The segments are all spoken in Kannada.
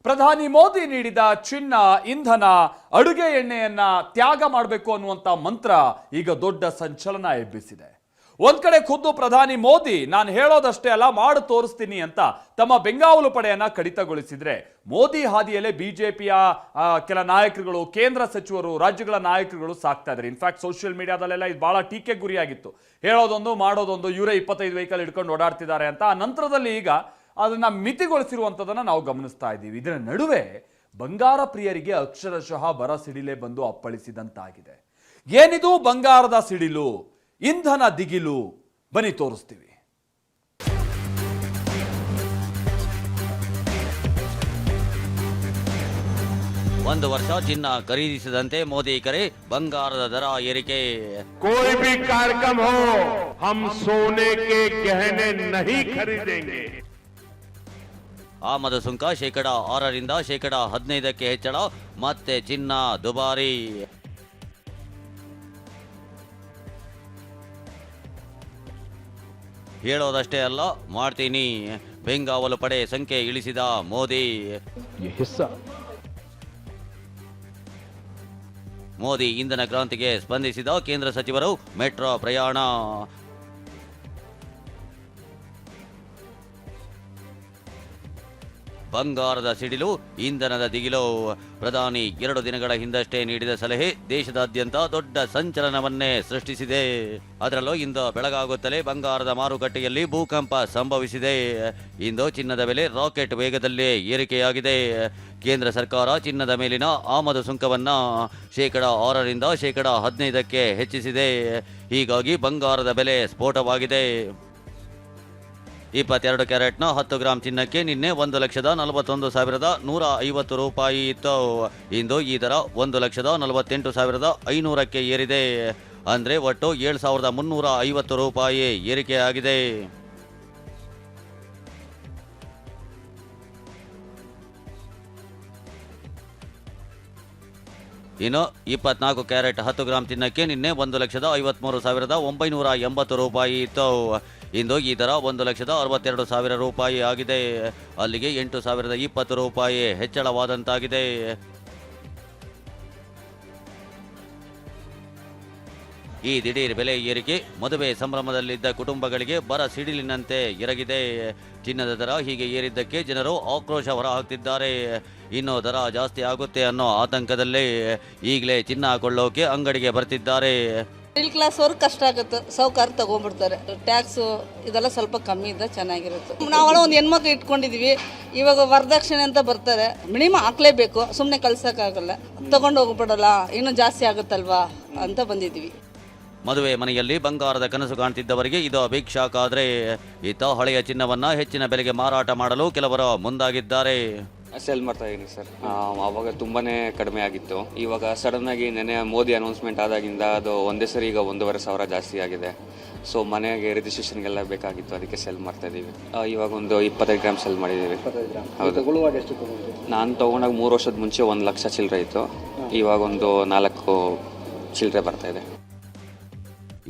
ಪ್ರಧಾನಿ ಮೋದಿ ನೀಡಿದ ಚಿನ್ನ, ಇಂಧನ, ಅಡುಗೆ ಎಣ್ಣೆಯನ್ನ ತ್ಯಾಗ ಮಾಡಬೇಕು ಅನ್ನುವಂತ ಮಂತ್ರ ಈಗ ದೊಡ್ಡ ಸಂಚಲನ ಎಬ್ಬಿಸಿದೆ. ಒಂದ್ ಕಡೆ ಖುದ್ದು ಪ್ರಧಾನಿ ಮೋದಿ ನಾನು ಹೇಳೋದಷ್ಟೇ ಅಲ್ಲ ಮಾಡಿ ತೋರಿಸ್ತೀನಿ ಅಂತ ತಮ್ಮ ಬೆಂಗಾವಲು ಪಡೆಯನ್ನ ಕಡಿತಗೊಳಿಸಿದ್ರೆ, ಮೋದಿ ಹಾದಿಯಲ್ಲೇ ಬಿಜೆಪಿಯ ಕೆಲ ನಾಯಕರುಗಳು, ಕೇಂದ್ರ ಸಚಿವರು, ರಾಜ್ಯಗಳ ನಾಯಕರುಗಳು ಸಾಕ್ತಾ ಇದ್ದಾರೆ. ಇನ್ಫ್ಯಾಕ್ಟ್ ಸೋಷಿಯಲ್ ಮೀಡಿಯಾದಲ್ಲೆಲ್ಲ ಇದು ಬಹಳ ಟೀಕೆ ಗುರಿಯಾಗಿತ್ತು. ಹೇಳೋದೊಂದು ಮಾಡೋದೊಂದು, ಇವರೇ 25 ವೆಹಿಕಲ್ ಹಿಡ್ಕೊಂಡು ಓಡಾಡ್ತಿದ್ದಾರೆ ಅಂತ. ಆ ನಂತರದಲ್ಲಿ ಈಗ ಅದನ್ನ ಮಿತಿಗೊಳಿಸಿರುವಂಥದ್ದನ್ನ ನಾವು ಗಮನಿಸ್ತಾ ಇದ್ದೀವಿ. ಇದರ ನಡುವೆ ಬಂಗಾರ ಪ್ರಿಯರಿಗೆ ಅಕ್ಷರಶಃ ಬರ ಸಿಡಿಲೇ ಬಂದು ಅಪ್ಪಳಿಸಿದಂತಾಗಿದೆ. ಏನಿದು ಬಂಗಾರದ ಸಿಡಿಲು, ಇಂಧನ ದಿಗಿಲು, ಬನ್ನಿ ತೋರಿಸ್ತೀವಿ. ಒಂದು ವರ್ಷ ಚಿನ್ನ ಖರೀದಿಸದಂತೆ ಮೋದಿ ಕರೆ, ಬಂಗಾರದ ದರ ಏರಿಕೆ. कोई भी कार्यक्रम हो, हम सोने के गहने नहीं खरीदेंगे. ಆಮದು ಸುಂಕ ಶೇಕಡ 6ರಿಂದ ಶೇಕಡ 15ಕ್ಕೆ ಹೆಚ್ಚಳ, ಮತ್ತೆ ಚಿನ್ನ ದುಬಾರಿ. ಹೇಳೋದಷ್ಟೇ ಅಲ್ಲ, ಮಾಡ್ತೀನಿ, ಬೆಂಗಾವಲು ಪಡೆ ಸಂಖ್ಯೆ ಇಳಿಸಿದ ಮೋದಿ. ಮೋದಿ ಇಂಧನ ಕ್ರಾಂತಿಗೆ ಸ್ಪಂದಿಸಿದ ಕೇಂದ್ರ ಸಚಿವರು, ಮೆಟ್ರೋ ಪ್ರಯಾಣ. ಬಂಗಾರದ ಸಿಡಿಲು, ಇಂಧನದ ದಿಗಿಲು. ಪ್ರಧಾನಿ 2 ದಿನಗಳ ಹಿಂದಷ್ಟೇ ನೀಡಿದ ಸಲಹೆ ದೇಶದಾದ್ಯಂತ ದೊಡ್ಡ ಸಂಚಲನವನ್ನೇ ಸೃಷ್ಟಿಸಿದೆ. ಅದರಲ್ಲೂ ಇಂದು ಬೆಳಗಾಗುತ್ತಲೇ ಬಂಗಾರದ ಮಾರುಕಟ್ಟೆಯಲ್ಲಿ ಭೂಕಂಪ ಸಂಭವಿಸಿದೆ. ಇಂದು ಚಿನ್ನದ ಬೆಲೆ ರಾಕೆಟ್ ವೇಗದಲ್ಲಿ ಏರಿಕೆಯಾಗಿದೆ. ಕೇಂದ್ರ ಸರ್ಕಾರ ಚಿನ್ನದ ಮೇಲಿನ ಆಮದು ಸುಂಕವನ್ನ ಶೇಕಡ 6ರಿಂದ ಶೇಕಡ 15ಕ್ಕೆ ಹೆಚ್ಚಿಸಿದೆ. ಹೀಗಾಗಿ ಬಂಗಾರದ ಬೆಲೆ ಸ್ಫೋಟವಾಗಿದೆ. 22 ಕ್ಯಾರೆಟ್ನ 10 ಗ್ರಾಂ ಚಿನ್ನಕ್ಕೆ ನಿನ್ನೆ 1,41,150 ರೂಪಾಯಿ ಇತ್ತು. ಇಂದು ಈ ದರ 1,48,500ಕ್ಕೆ ಏರಿದೆ. ಅಂದ್ರೆ ಒಟ್ಟು 7,350 ರೂಪಾಯಿ ಏರಿಕೆಯಾಗಿದೆ. ಇನ್ನು 24 ಕ್ಯಾರೆಟ್ 10 ಗ್ರಾಂ ಚಿನ್ನಕ್ಕೆ ನಿನ್ನೆ 1,53,980 ರೂಪಾಯಿ ಇತ್ತು. ಇಂದು ಈ ದರ 1,62,000 ರೂಪಾಯಿ ಆಗಿದೆ. ಅಲ್ಲಿಗೆ 8,020 ರೂಪಾಯಿ ಹೆಚ್ಚಳವಾದಂತಾಗಿದೆ. ಈ ದಿಢೀರ್ ಬೆಲೆ ಏರಿಕೆ ಮದುವೆ ಸಂಭ್ರಮದಲ್ಲಿದ್ದ ಕುಟುಂಬಗಳಿಗೆ ಬರ ಸಿಡಿಲಿನಂತೆ ಎರಗಿದೆ. ಚಿನ್ನದ ದರ ಹೀಗೆ ಏರಿದ್ದಕ್ಕೆ ಜನರು ಆಕ್ರೋಶ ಹೊರಹಾಕ್ತಿದ್ದಾರೆ. ಇನ್ನು ದರ ಜಾಸ್ತಿ ಆಗುತ್ತೆ ಅನ್ನೋ ಆತಂಕದಲ್ಲೇ ಈಗಲೇ ಚಿನ್ನ ಕೊಳ್ಳೋಕೆ ಅಂಗಡಿಗೆ ಬರ್ತಿದ್ದಾರೆ. ಮಿಡಲ್ ಕ್ಲಾಸ್ ಅವ್ರಿಗೆ ಕಷ್ಟ ಆಗುತ್ತೆ, ಸಾವುಕಾರ ತಗೊಂಡ್ಬಿಡ್ತಾರೆ. ಟ್ಯಾಕ್ಸ್ ಇದೆಲ್ಲ ಸ್ವಲ್ಪ ಕಮ್ಮಿ ಇದ್ದ ಚೆನ್ನಾಗಿರುತ್ತೆ. ನಾವೆಲ್ಲ ಒಂದು ಹೆಣ್ಮಕ್ಳು ಇಟ್ಕೊಂಡಿದೀವಿ, ಇವಾಗ ವರದಕ್ಷಿಣೆ ಅಂತ ಬರ್ತಾರೆ, ಮಿನಿಮಮ್ ಹಾಕ್ಲೇಬೇಕು, ಸುಮ್ಮನೆ ಕಳ್ಸೋಕ್ಕಾಗಲ್ಲ, ತಗೊಂಡು ಹೋಗ್ಬಿಡಲ್ಲ, ಇನ್ನೂ ಜಾಸ್ತಿ ಆಗುತ್ತಲ್ವಾ ಅಂತ ಬಂದಿದ್ದೀವಿ. ಮದುವೆ ಮನೆಯಲ್ಲಿ ಬಂಗಾರದ ಕನಸು ಕಾಣ್ತಿದ್ದವರಿಗೆ ಇದು ಅಭಿಕ್ಷಾಕಾದ್ರೆ. ಇತ್ತ ಹಳೆಯ ಚಿನ್ನವನ್ನ ಹೆಚ್ಚಿನ ಬೆಲೆಗೆ ಮಾರಾಟ ಮಾಡಲು ಕೆಲವರು ಮುಂದಾಗಿದ್ದಾರೆ. ಸೆಲ್ ಮಾಡ್ತಾ ಇದ್ದೀನಿ ಸರ್. ಆವಾಗ ತುಂಬಾ ಕಡಿಮೆ ಆಗಿತ್ತು. ಇವಾಗ ಸಡನ್ ಆಗಿ ನೆನೆ ಮೋದಿ ಅನೌನ್ಸ್ಮೆಂಟ್ ಆದಾಗಿಂದ ಅದು ಒಂದೇ ಸರಿ ಈಗ 1,500,000 ಜಾಸ್ತಿ ಆಗಿದೆ. ಸೊ ಮನೆಗೆ ರಿಜಿಸ್ಟ್ರೇಷನ್ಗೆಲ್ಲ ಬೇಕಾಗಿತ್ತು, ಅದಕ್ಕೆ ಸೆಲ್ ಮಾಡ್ತಾ ಇದ್ದೀವಿ. ಇವಾಗ ಒಂದು 25 ಗ್ರಾಮ್ ಸೆಲ್ ಮಾಡಿದ್ದೀವಿ. ಹೌದು. ನಾನು ತೊಗೊಂಡಾಗ 3 ವರ್ಷದ ಮುಂಚೆ 1 ಲಕ್ಷ ಚಿಲ್ಲರೆ ಇತ್ತು. ಇವಾಗ ಒಂದು 4 ಚಿಲ್ಲರೆ ಬರ್ತಾ ಇದೆ.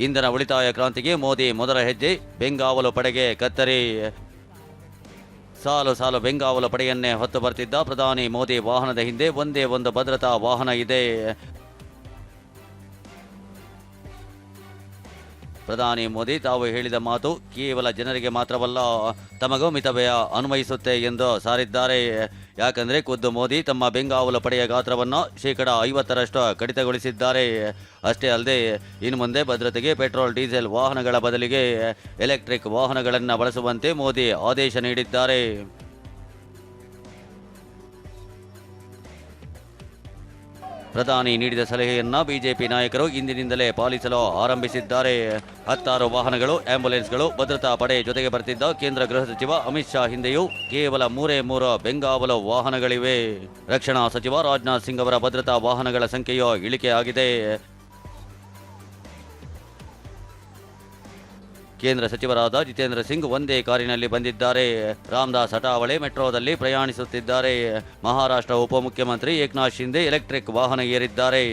ಇಂಧನ ಉಳಿತಾಯ ಕ್ರಾಂತಿಗೆ ಮೋದಿ ಮೊದಲ ಹೆಜ್ಜೆ, ಬೆಂಗಾವಲು ಪಡೆಗೆ ಕತ್ತರಿ. ಸಾಲು ಸಾಲು ಬೆಂಗಾವಲು ಪಡೆಯನ್ನೇ ಹೊತ್ತು ಬರ್ತಿದ್ದ ಪ್ರಧಾನಿ ಮೋದಿ ವಾಹನದ ಹಿಂದೆ ಒಂದೇ ಒಂದು ಭದ್ರತಾ ವಾಹನ ಇದೆ. ಪ್ರಧಾನಿ ಮೋದಿ ತಾವು ಹೇಳಿದ ಮಾತು ಕೇವಲ ಜನರಿಗೆ ಮಾತ್ರವಲ್ಲ, ತಮಗೂ ಮಿತವ್ಯಯ ಅನ್ವಯಿಸುತ್ತೆ ಎಂದು ಸಾರಿದ್ದಾರೆ. ಯಾಕಂದ್ರೆ ಖುದ್ದು ಮೋದಿ ತಮ್ಮ ಬೆಂಗಾವಲು ಪಡೆಯ ಗಾತ್ರವನ್ನು ಶೇಕಡ 50ರಷ್ಟು ಕಡಿತಗೊಳಿಸಿದ್ದಾರೆ. ಅಷ್ಟೇ ಅಲ್ಲದೆ ಇನ್ನು ಮುಂದೆ ಭದ್ರತೆಗೆ ಪೆಟ್ರೋಲ್ ಡೀಸೆಲ್ ವಾಹನಗಳ ಬದಲಿಗೆ ಎಲೆಕ್ಟ್ರಿಕ್ ವಾಹನಗಳನ್ನು ಬಳಸುವಂತೆ ಮೋದಿ ಆದೇಶ ನೀಡಿದ್ದಾರೆ. ಪ್ರಧಾನಿ ನೀಡಿದ ಸಲಹೆಯನ್ನ ಬಿಜೆಪಿ ನಾಯಕರು ಇಂದಿನಿಂದಲೇ ಪಾಲಿಸಲು ಆರಂಭಿಸಿದ್ದಾರೆ. 10 ವಾಹನಗಳು, ಆಂಬ್ಯುಲೆನ್ಸ್ಗಳು, ಭದ್ರತಾ ಪಡೆ ಜೊತೆಗೆ ಬರ್ತಿದ್ದ ಕೇಂದ್ರ ಗೃಹ ಸಚಿವ ಅಮಿತ್ ಶಾ ಹಿಂದೆಯೂ ಕೇವಲ 3 ಬೆಂಗಾವಲು ವಾಹನಗಳಿವೆ. ರಕ್ಷಣಾ ಸಚಿವ ರಾಜನಾಥ್ ಸಿಂಗ್ ಅವರ ಭದ್ರತಾ ವಾಹನಗಳ ಸಂಖ್ಯೆಯೂ ಇಳಿಕೆಯಾಗಿದೆ. ಕೇಂದ್ರ ಸಚಿವರಾದ ಜಿತೇಂದ್ರ ಸಿಂಗ್ ಒಂದೇ ಕಾರಿನಲ್ಲಿ ಬಂದಿದ್ದಾರೆ. ರಾಮದಾಸ್ ಅಠಾವಳೆ ಮೆಟ್ರೋದಲ್ಲಿ ಪ್ರಯಾಣಿಸುತ್ತಿದ್ದಾರೆ. ಮಹಾರಾಷ್ಟ್ರ ಉಪಮುಖ್ಯಮಂತ್ರಿ ಏಕನಾಥ್ ಶಿಂದೆ ಎಲೆಕ್ಟ್ರಿಕ್ ವಾಹನ ಏರಿದ್ದಾರೆ.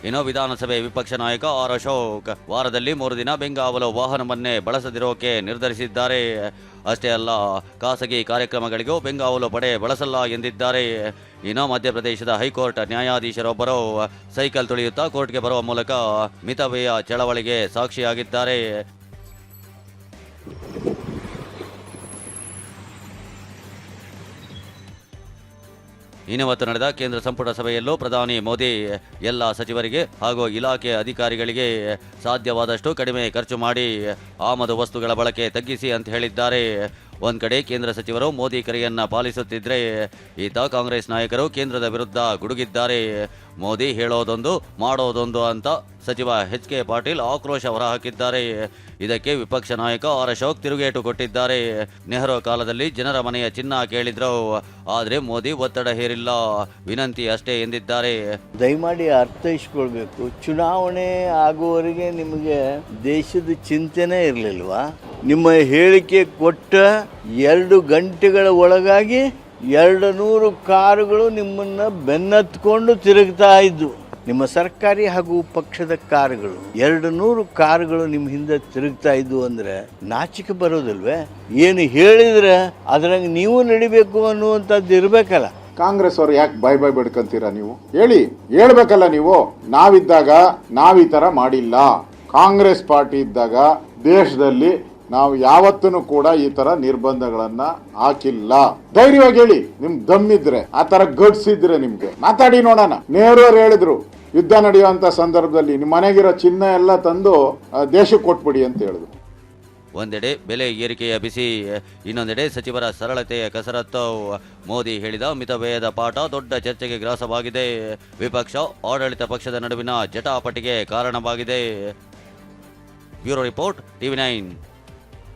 ಇನ್ನು ವಿಧಾನಸಭೆ ವಿಪಕ್ಷ ನಾಯಕ ಆರ್ ಅಶೋಕ್ ವಾರದಲ್ಲಿ 3 ದಿನ ಬೆಂಗಾವಲು ವಾಹನವನ್ನೇ ಬಳಸದಿರೋಕೆ ನಿರ್ಧರಿಸಿದ್ದಾರೆ. ಅಷ್ಟೇ ಅಲ್ಲ, ಖಾಸಗಿ ಕಾರ್ಯಕ್ರಮಗಳಿಗೂ ಬೆಂಗಾವಲು ಪಡೆ ಬಳಸಲ್ಲ ಎಂದಿದ್ದಾರೆ. ಇನ್ನು ಮಧ್ಯಪ್ರದೇಶದ ಹೈಕೋರ್ಟ್ ನ್ಯಾಯಾಧೀಶರೊಬ್ಬರು ಸೈಕಲ್ ತುಳಿಯುತ್ತಾ ಕೋರ್ಟ್ಗೆ ಬರುವ ಮೂಲಕ ಮಿತವ್ಯಯ ಚಳವಳಿಗೆ ಸಾಕ್ಷಿಯಾಗಿದ್ದಾರೆ. ಇನ್ನಿವತ್ತು ನಡೆದ ಕೇಂದ್ರ ಸಂಪುಟ ಸಭೆಯಲ್ಲೂ ಪ್ರಧಾನಿ ಮೋದಿ ಎಲ್ಲ ಸಚಿವರಿಗೆ ಹಾಗೂ ಇಲಾಖೆ ಅಧಿಕಾರಿಗಳಿಗೆ ಸಾಧ್ಯವಾದಷ್ಟು ಕಡಿಮೆ ಖರ್ಚು ಮಾಡಿ ಆಮದು ವಸ್ತುಗಳ ಬಳಕೆ ತಗ್ಗಿಸಿ ಅಂತ ಹೇಳಿದ್ದಾರೆ. ಒಂದ್ ಕಡೆ ಕೇಂದ್ರ ಸಚಿವರು ಮೋದಿ ಕರೆಯನ್ನ ಪಾಲಿಸುತ್ತಿದ್ರೆ, ಈತ ಕಾಂಗ್ರೆಸ್ ನಾಯಕರು ಕೇಂದ್ರದ ವಿರುದ್ಧ ಗುಡುಗಿದ್ದಾರೆ. ಮೋದಿ ಹೇಳೋದೊಂದು ಮಾಡೋದೊಂದು ಅಂತ ಸಚಿವ ಎಚ್ ಕೆ ಪಾಟೀಲ್ ಆಕ್ರೋಶ ಹೊರಹಾಕಿದ್ದಾರೆ. ಇದಕ್ಕೆ ವಿಪಕ್ಷ ನಾಯಕ ಆರ್ ಅಶೋಕ್ ತಿರುಗೇಟು ಕೊಟ್ಟಿದ್ದಾರೆ. ನೆಹರು ಕಾಲದಲ್ಲಿ ಜನರ ಮನೆಯ ಚಿನ್ನ ಕೇಳಿದ್ರು, ಆದ್ರೆ ಮೋದಿ ಒತ್ತಡ ಹೇರಿಲ್ಲ, ವಿನಂತಿ ಅಷ್ಟೇ ಎಂದಿದ್ದಾರೆ. ದಯಮಾಡಿ ಅರ್ಥೈಸ್ಕೊಳ್ಬೇಕು, ಚುನಾವಣೆ ಆಗುವವರೆಗೆ ನಿಮಗೆ ದೇಶದ ಚಿಂತೆನೇ ಇರಲಿಲ್ವಾ? ನಿಮ್ಮ ಹೇಳಿಕೆ ಕೊಟ್ಟ 2 ಗಂಟೆಗಳ ಒಳಗಾಗಿ 200 ಕಾರುಗಳು ನಿಮ್ಮನ್ನು ಬೆನ್ನತ್ಕೊಂಡು ತಿರುಗ್ತಾ ಇದ್ವು. ನಿಮ್ಮ ಸರ್ಕಾರಿ ಹಾಗೂ ಪಕ್ಷದ ಕಾರುಗಳು 200 ಕಾರುಗಳು ನಿಮ್ಮ ಹಿಂದೆ ತಿರುಗ್ತಾ ಇದ್ವು ಅಂದರೆ ನಾಚಿಕೆ ಬರೋದಿಲ್ವೇ? ಏನು ಹೇಳಿದ್ರೆ ಅದ್ರಂಗೆ ನೀವು ನಡಿಬೇಕು ಅನ್ನುವಂಥದ್ದು ಇರಬೇಕಲ್ಲ. ಕಾಂಗ್ರೆಸ್ ಅವರು ಯಾಕೆ ಬಾಯ್ ಬಿಡ್ಕೊಂತೀರಾ? ನೀವು ಹೇಳ್ಬೇಕಲ್ಲ. ನೀವು ನಾವಿದ್ದಾಗ ನಾವ್ ಈ ತರ ಮಾಡಿಲ್ಲ. ಕಾಂಗ್ರೆಸ್ ಪಾರ್ಟಿ ಇದ್ದಾಗ ದೇಶದಲ್ಲಿ ನಾವು ಯಾವತ್ತೂ ಕೂಡ ಈ ತರ ನಿರ್ಬಂಧಗಳನ್ನ ಹಾಕಿಲ್ಲ. ಧೈರ್ಯವಾಗಿ ಹೇಳಿ, ನಿಮ್ ದಮ್ಮಿದ್ರೆ, ಆ ತರ ಗಟ್ಸ್ ಇದ್ರೆ ನಿಮ್ಗೆ ಮಾತಾಡಿ ನೋಡೋಣ. ನೆಹರು ಅವರು ಹೇಳಿದ್ರು, ಯುದ್ಧ ನಡೆಯುವಂತ ಸಂದರ್ಭದಲ್ಲಿ ನಿಮ್ಮ ಮನೆಗಿರೋ ಚಿನ್ನ ಎಲ್ಲ ತಂದು ದೇಶಕ್ಕೆ ಕೊಟ್ಬಿಡಿ ಅಂತ ಹೇಳಿದ್ರು. ಒಂದೆಡೆ ಬೆಲೆ ಏರಿಕೆಯ ಬಿಸಿ, ಇನ್ನೊಂದೆಡೆ ಸಚಿವರ ಸರಳತೆಯ ಕಸರತ್ತು. ಮೋದಿ ಹೇಳಿದ ಮಿತವ್ಯಯದ ಪಾಠ ದೊಡ್ಡ ಚರ್ಚೆಗೆ ಗ್ರಾಸವಾಗಿದೆ. ವಿಪಕ್ಷ ಆಡಳಿತ ಪಕ್ಷದ ನಡುವಿನ ಜಟಾಪಟಿಗೆ ಕಾರಣವಾಗಿದೆ. Bureau report, TV9.